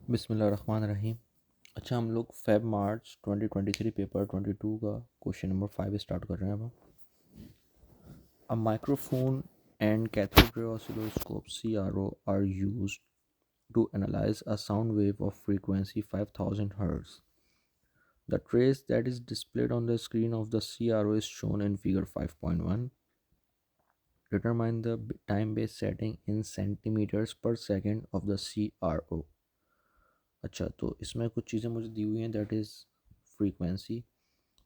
बिस्मिल्लाहिर्रहमानिर्रहीम। अच्छा, हम लोग फेब मार्च 2023 पेपर 22 का क्वेश्चन नंबर 5 स्टार्ट कर रहे हैं। अब a microphone and cathode ray oscilloscope CRO are used to analyze a sound wave of frequency 5000 Hz. The trace that is displayed on the screen of the CRO is shown in figure 5.1. Determine the time-based setting in centimeters per second of the CRO. अच्छा, तो इसमें कुछ चीज़ें मुझे दी हुई हैं, that is frequency.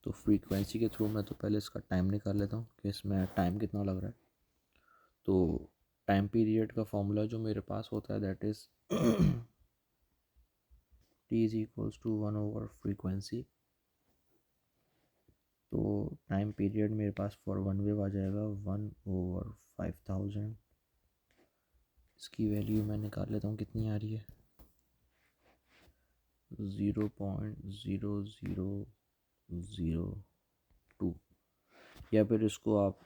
तो frequency के थ्रू मैं तो पहले इसका टाइम निकाल लेता हूँ कि इसमें टाइम कितना लग रहा है। तो टाइम पीरियड का फॉर्मूला जो मेरे पास होता है that is T is equals to 1 over frequency. तो टाइम पीरियड मेरे पास फॉर वन वेव आ जाएगा 1/5000। इसकी वैल्यू मैं निकाल लेता हूँ कितनी आ रही है, 0.0002, या फिर इसको आप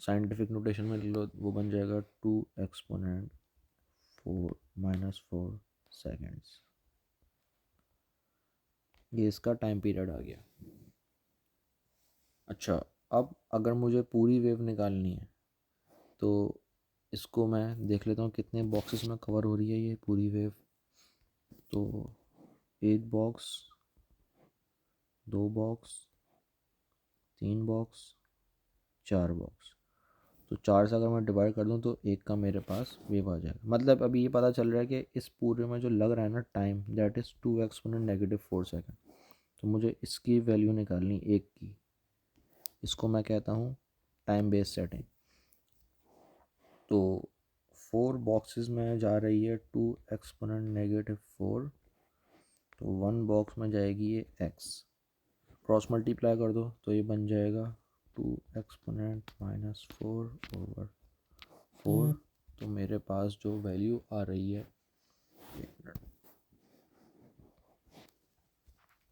साइंटिफिक नोटेशन में ले लो, वो बन जाएगा 2 एक्सपोनेंट 4 - 4 सेकेंड्स। ये इसका टाइम पीरियड आ गया। अच्छा, अब अगर मुझे पूरी वेव निकालनी है तो इसको मैं देख लेता हूँ कितने बॉक्सेस में कवर हो रही है ये पूरी वेव। तो एक बॉक्स, दो बॉक्स, तीन बॉक्स, चार बॉक्स। तो चार से अगर मैं डिवाइड कर दूं तो एक का मेरे पास वेव आ जाएगा। मतलब अभी ये पता चल रहा है कि इस पूरे में जो लग रहा है ना time, that is 2 exponent -4 second. तो मुझे इसकी वैल्यू निकालनी एक की। इसको मैं कहता हूँ टाइम बेस सेटिंग। तो 4 बॉक्सेस में जा रही है 2 एक्सपोनेंट -4। तो 1 बॉक्स में जाएगी ये x, क्रॉस मल्टीप्लाई कर दो तो ये बन जाएगा 2 एक्सपोनेंट -4/4। तो मेरे पास जो वैल्यू आ रही है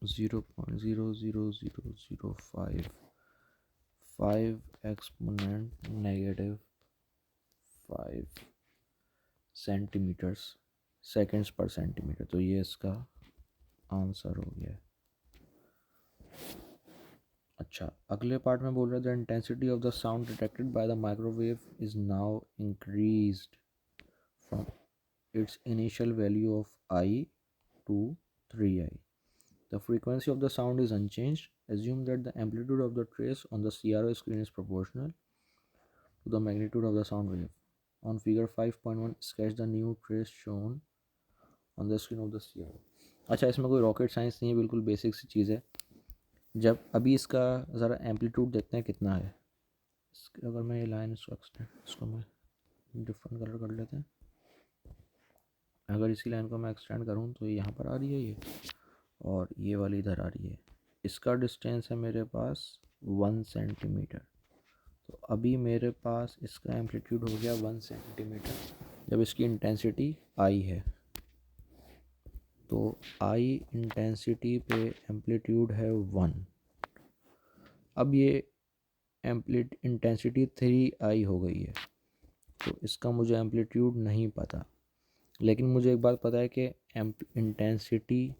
0.00005 एक्सपोनेंट -5 सेंटीमीटर्स सेकेंड्स पर सेंटीमीटर। तो ये इसका आंसर हो गया। अच्छा, अगले पार्ट में बोल रहे थे intensity of the sound detected by the microwave is now increased from its initial value of I to 3I. The frequency of the sound is unchanged. Assume that the amplitude of the trace on the CRO screen is proportional to the magnitude of the sound wave. On figure 5.1, sketch the new trace shown on the screen of the CRO. अच्छा, इसमें कोई rocket science नहीं है, बिल्कुल basic सी चीज़ है। जब अभी इसका ज़रा एम्पलीट्यूड देखते हैं कितना है। अगर मैं ये लाइन इसको मैं डिफरेंट कलर कर लेते हैं। अगर इसी लाइन को मैं एक्सटेंड करूँ तो यहाँ पर आ रही है ये, और ये वाली इधर आ रही है। इसका डिस्टेंस है मेरे पास 1 सेंटीमीटर। तो अभी मेरे पास इसका एम्पलीट्यूड हो गया 1 सेंटीमीटर जब इसकी इंटेंसिटी I है। तो I इंटेंसिटी पे एम्पलीट्यूड है 1। अब ये इंटेंसिटी 3I हो गई है। तो इसका मुझे एम्पलीट्यूड नहीं पता, लेकिन मुझे एक बात पता है कि intensity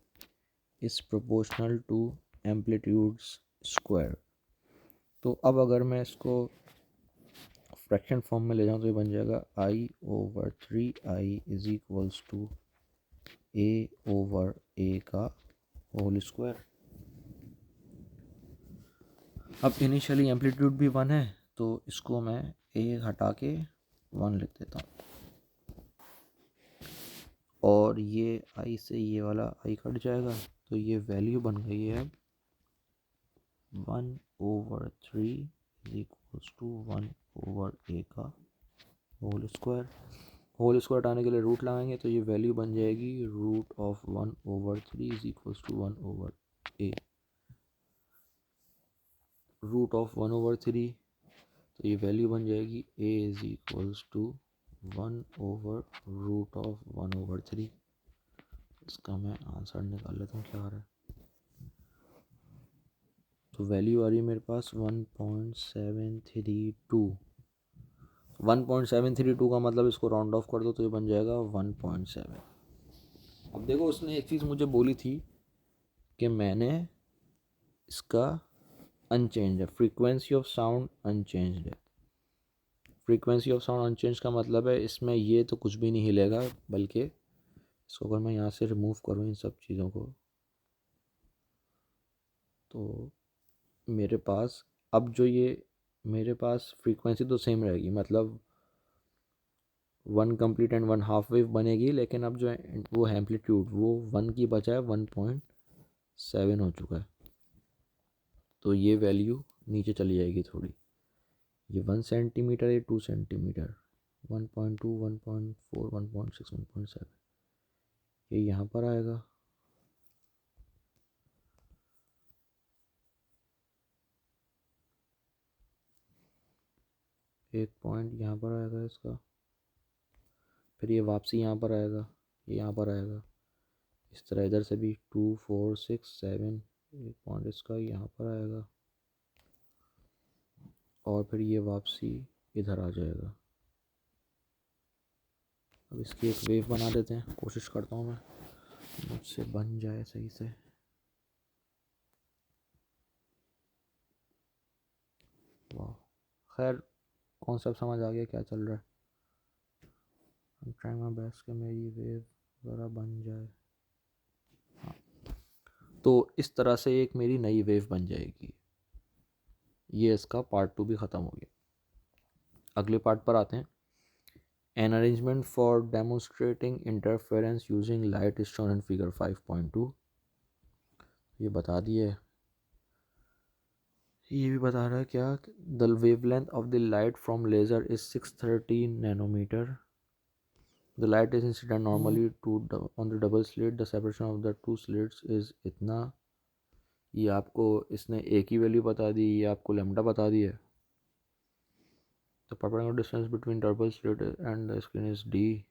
is proportional to amplitude square. तो अब अगर मैं इसको फ्रैक्शन फॉर्म में ले जाऊँ तो ये बन जाएगा I/3I is equals to A/A का होल स्क्वायर। अब इनिशियली एम्पलीट्यूड भी 1 है, तो इसको मैं A हटा के 1 लिख देता हूँ। और ये I से ये वाला I कट जाएगा, तो ये वैल्यू बन गई है 1/3 इज इक्वल्स टू 1/A का होल स्क्वायर। होल स्क्वायर हटाने के लिए रूट लगाएंगे तो ये वैल्यू बन जाएगी √1/3 इज इक्वल्स टू 1/A। √1/3, तो ये वैल्यू बन जाएगी A इज इक्वल्स टू 1/√1/3। इसका मैं आंसर निकाल लेता हूँ क्या आ रहा है। तो वैल्यू आ रही है मेरे पास 1.732। 1.732 का मतलब इसको राउंड ऑफ कर दो तो ये बन जाएगा 1.7। अब देखो उसने एक चीज़ मुझे बोली थी कि मैंने इसका अनचेंज है, फ्रीक्वेंसी ऑफ साउंड अनचेंज है। फ्रीक्वेंसी ऑफ साउंड अनचेंज का मतलब है इसमें ये तो कुछ भी नहीं हिलेगा, बल्कि इसको अगर मैं यहाँ से रिमूव करूँ इन सब चीज़ों को, तो मेरे पास अब जो ये मेरे पास फ्रीक्वेंसी तो सेम रहेगी, मतलब one complete and one half wave बनेगी, लेकिन अब जो है वो एम्पलीट्यूड वो 1 की बजाय 1.7 हो चुका है। तो ये वैल्यू नीचे चली जाएगी थोड़ी, ये 1 सेंटीमीटर, ये 2 सेंटीमीटर, 1.2, 1.4, 1.6, 1.7, ये यहाँ पर आएगा। एक पॉइंट यहाँ पर आएगा इसका, फिर ये वापसी यहाँ पर आएगा, ये यहाँ पर आएगा। इस तरह इधर से भी 2, 4, 6, 7, एक पॉइंट इसका यहाँ पर आएगा, और फिर ये वापसी इधर आ जाएगा। अब इसकी एक वेव बना देते हैं, कोशिश करता हूँ मैं मुझसे बन जाए सही से। वाह, खैर कॉन्सेप्ट समझ आ गया क्या चल रहा है। I'm trying my best कि मेरी वेव ज़रा बन जाए। हाँ, तो इस तरह से एक मेरी नई वेव बन जाएगी। ये इसका पार्ट 2 भी ख़त्म हो गया। अगले पार्ट पर आते हैं। An arrangement for demonstrating interference using light is shown in figure 5.2। ये बता दिए। ये भी बता रहा है क्या, the wavelength of the light from laser is 630 nanometer. The light is incident normally to on the double slit, the separation of the two slits is इतना। ये आपको इसने एक ही वैल्यू बता दी, ये आपको लैम्डा बता दी है। The perpendicular distance between double slit and the screen is D.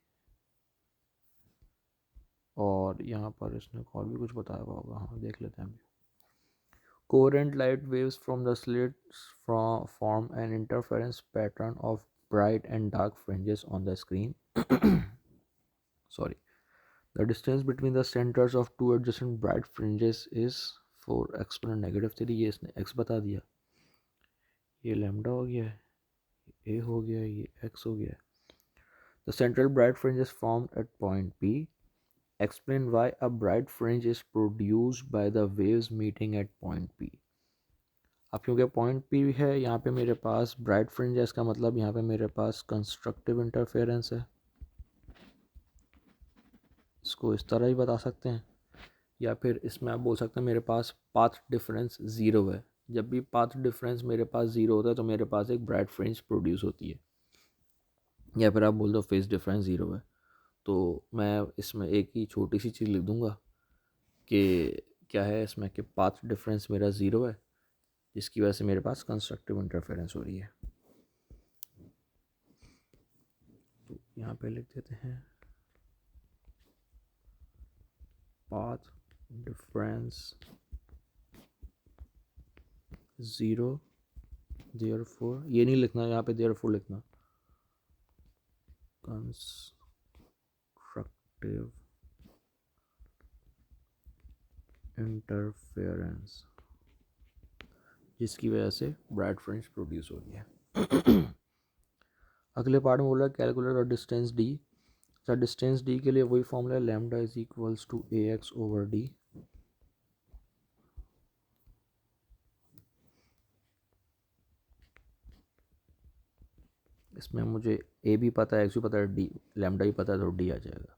और यहाँ पर इसने और भी कुछ बताया हुआ होगा, हाँ देख लेते हैं अभी। Coherent light waves from the slits form an interference pattern of bright and dark fringes on the screen. Sorry. The distance between the centers of two adjacent bright fringes is 4 exponent negative 3। ये इसने x बता दिया, ये lambda हो गया, a हो गया, ये x हो गया। The central bright fringe is formed at point P. Explain why a bright fringe is produced by the waves meeting at point P। अब क्योंकि पॉइंट पी है यहाँ पे मेरे पास ब्राइट फ्रिंज है, इसका मतलब यहाँ पे मेरे पास कंस्ट्रक्टिव इंटरफेरेंस है। इसको इस तरह ही बता सकते हैं, या फिर इसमें आप बोल सकते हैं मेरे पास पाथ डिफरेंस ज़ीरो है। जब भी पाथ डिफरेंस मेरे पास ज़ीरो होता है तो मेरे पास एक ब्राइट फ्रिंज प्रोड्यूस होती है, या फिर आप बोल दो फेज डिफरेंस ज़ीरो है। तो मैं इसमें एक ही छोटी सी चीज़ लिख दूँगा कि क्या है इसमें कि पाथ डिफरेंस मेरा ज़ीरो है, जिसकी वजह से मेरे पास कंस्ट्रक्टिव इंटरफेरेंस हो रही है। तो यहाँ पे लिख देते हैं path difference 0, therefore ये नहीं लिखना, यहाँ पे therefore लिखना constructive interference, जिसकी वजह से ब्राइट फ्रिंज प्रोड्यूस हो रही है। अगले पार्ट में बोला calculate the distance D. Sir distance D के लिए वही फॉर्मूला है, lambda is equals to A x over D. इसमें मुझे ए भी पता है, एक्स भी पता है, डी लैम्डा ही पता है, तो डी आ जाएगा।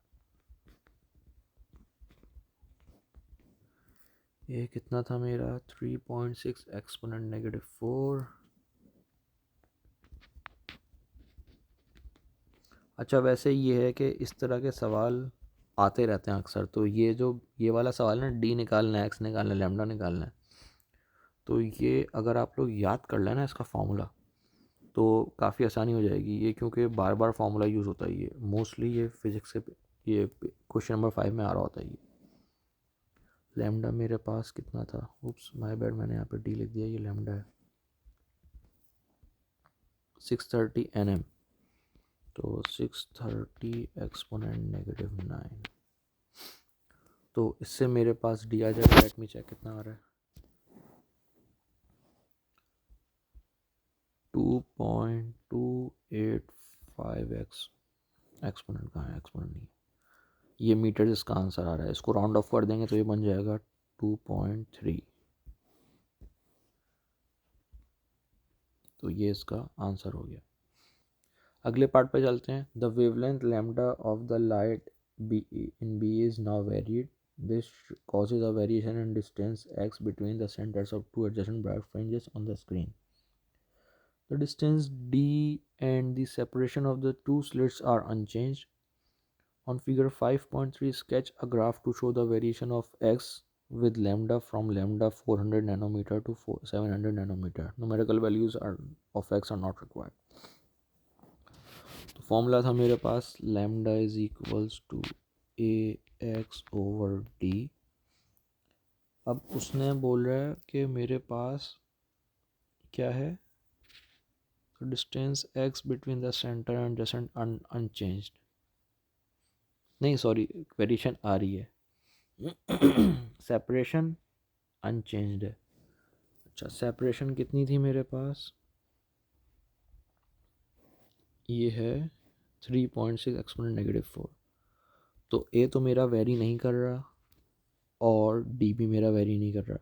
ये कितना था मेरा 3.6 एक्सपोनेंट नेगेटिव 4। अच्छा वैसे ये है कि इस तरह के सवाल आते रहते हैं अक्सर, तो ये वाला सवाल है ना, डी निकालना है, एक्स निकालना है, लैम्डा निकालना है, तो ये अगर आप लोग याद कर लेना इसका फार्मूला तो काफ़ी आसानी हो जाएगी। ये क्योंकि बार बार फार्मूला यूज़ होता है, ये मोस्टली ये फिज़िक्स से ये क्वेश्चन नंबर 5 में आ रहा होता है। ये लैम्डा मेरे पास कितना था, उप्स माय बैड, मैंने यहाँ पे डी लिख दिया, ये लैम्डा है 630 nm, तो 630 एक्सपोनेंट नेगेटिव 9। तो इससे मेरे पास डी आ जाएगा। लेट मी चेक कितना आ रहा है। 2.285x। एक्सपोनेंट कहाँ है? एक्सपोनेंट नहीं, ये मीटर इसका आंसर आ रहा है। इसको राउंड ऑफ कर देंगे तो ये बन जाएगा 2.3। तो ये इसका आंसर हो गया। अगले पार्ट पे चलते हैं। The wavelength lambda of the light be in be is now varied. This causes a variation in distance x between the centers of two adjacent bright fringes on the screen. The distance d and the separation of the two slits are unchanged. On figure 5.3, sketch a graph to show the variation of x with lambda from lambda 400 nanometer to 700 nanometer. Numerical values of x are not required. तो formula था मेरे पास lambda is equals to A x over d. अब उसने बोल रहा है कि मेरे पास क्या है, तो distance x between the centre and adjacent unchanged, नहीं सॉरी वेरिएशन आ रही है, सेपरेशन अनचेंज्ड है। अच्छा, सेपरेशन कितनी थी मेरे पास, ये है 3.6 एक्सपोनेंट -4। तो ए तो मेरा वेरी नहीं कर रहा और डी भी मेरा वेरी नहीं कर रहा।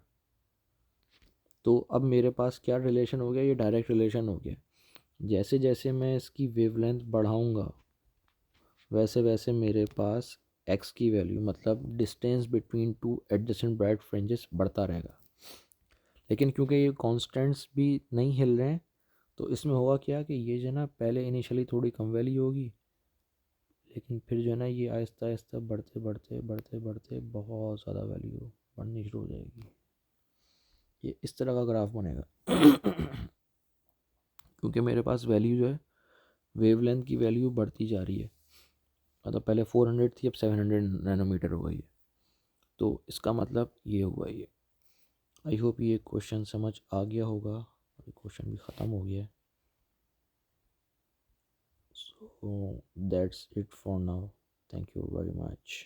तो अब मेरे पास क्या रिलेशन हो गया, ये डायरेक्ट रिलेशन हो गया। जैसे जैसे मैं इसकी वेवलेंथ बढ़ाऊंगा वैसे वैसे मेरे पास एक्स की वैल्यू, मतलब distance between two adjacent bright fringes बढ़ता रहेगा। लेकिन क्योंकि ये कॉन्स्टेंट्स भी नहीं हिल रहे हैं तो इसमें होगा क्या कि ये जो है ना पहले इनिशियली थोड़ी कम वैल्यू होगी, लेकिन फिर जो है ना ये आहिस्ता आहिस्ता बढ़ते बढ़ते बढ़ते बढ़ते बहुत ज़्यादा वैल्यू बढ़नी शुरू हो जाएगी। ये इस तरह का ग्राफ बनेगा क्योंकि मेरे पास वैल्यू जो है वेवलेंथ की वैल्यू बढ़ती जा रही है। मतलब पहले 400 थी, अब 700 नैनोमीटर हो गई है। तो इसका मतलब ये हुआ ये। आई होप ये क्वेश्चन समझ आ गया होगा। और क्वेश्चन भी ख़त्म हो गया है। So that's it for now. Thank you very much.